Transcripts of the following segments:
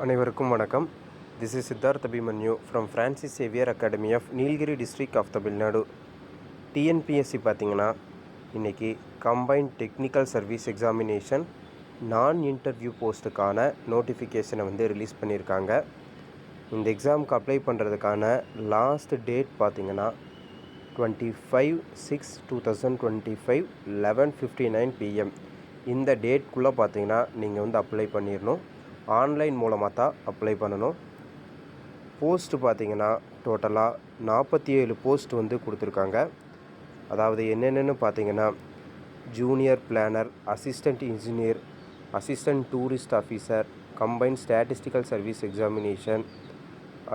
அனைவருக்கும் வணக்கம். This is Siddharth Abhimanyu from Francis Xavier academy of Nilgiri district of Tamil Nadu. TNPSC பார்த்திங்கன்னா இன்றைக்கி combined technical service examination non interview போஸ்ட்டுக்கான நோட்டிஃபிகேஷனை ரிலீஸ் பண்ணியிருக்காங்க. இந்த எக்ஸாமுக்கு அப்ளை பண்ணுறதுக்கான லாஸ்ட் டேட் பார்த்திங்கன்னா 25/6/2025 11:59 PM. இந்த டேட்குள்ளே பார்த்திங்கன்னா நீங்கள் அப்ளை பண்ணிடணும். ஆன்லைன் மூலமாக தான் அப்ளை பண்ணணும். போஸ்ட்டு பார்த்திங்கன்னா டோட்டலாக 47 போஸ்ட் கொடுத்துருக்காங்க. அதாவது என்னென்னு பார்த்திங்கன்னா junior planar, assistant engineer, assistant tourist officer, combined statistical service examination,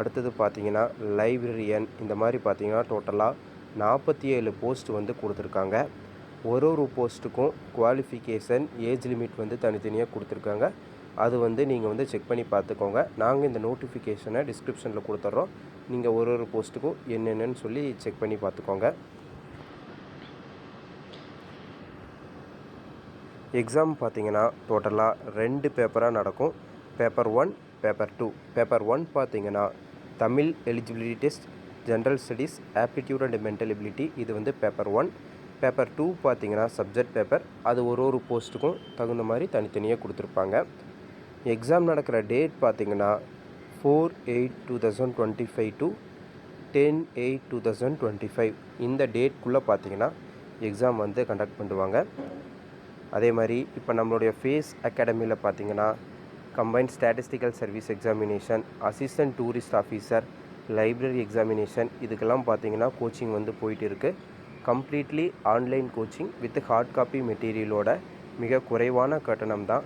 அடுத்தது பார்த்திங்கன்னா லைப்ரரியன். இந்த மாதிரி பார்த்திங்கன்னா டோட்டலாக 47 போஸ்ட் கொடுத்துருக்காங்க. ஒரு போஸ்ட்டுக்கும் குவாலிஃபிகேஷன், ஏஜ் லிமிட் தனித்தனியாக கொடுத்துருக்காங்க. அது நீங்கள் செக் பண்ணி பார்த்துக்கோங்க. நாங்கள் இந்த நோட்டிஃபிகேஷனை டிஸ்கிரிப்ஷனில் கொடுத்துட்றோம். நீங்கள் ஒரு போஸ்ட்டுக்கும் என்னென்னு சொல்லி செக் பண்ணி பார்த்துக்கோங்க. எக்ஸாம் பார்த்திங்கன்னா டோட்டலாக 2 பேப்பராக நடக்கும். Paper 1, paper 2. பேப்பர் 1 பார்த்திங்கன்னா Tamil eligibility test, general studies, aptitude and mental ability. இது பேப்பர் 1. பேப்பர் 2 பார்த்திங்கன்னா சப்ஜெக்ட் பேப்பர். அது ஒரு போஸ்ட்டுக்கும் தகுந்த மாதிரி தனித்தனியாக கொடுத்துருப்பாங்க. எக்ஸாம் நடக்கிற டேட் பார்த்திங்கன்னா 4/8/2025 to 10/8/2025. இந்த டேட்குள்ளே பார்த்திங்கன்னா எக்ஸாம் கண்டக்ட் பண்ணுவாங்க. அதே மாதிரி இப்போ நம்மளுடைய ஃபேஸ் அகாடமியில் பார்த்திங்கன்னா combined statistical service examination, assistant tourist officer, library examination இதுக்கெல்லாம் பார்த்திங்கன்னா கோச்சிங் போயிட்டு இருக்குது. Completely online coaching with hard copy மெட்டீரியலோட மிக குறைவான கட்டணம் தான்.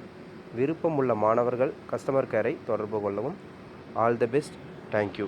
விருப்பமுள்ள மாணவர்கள் கஸ்டமர் கேரை தொடர்பு கொள்ளவும். All the best. தேங்க்யூ.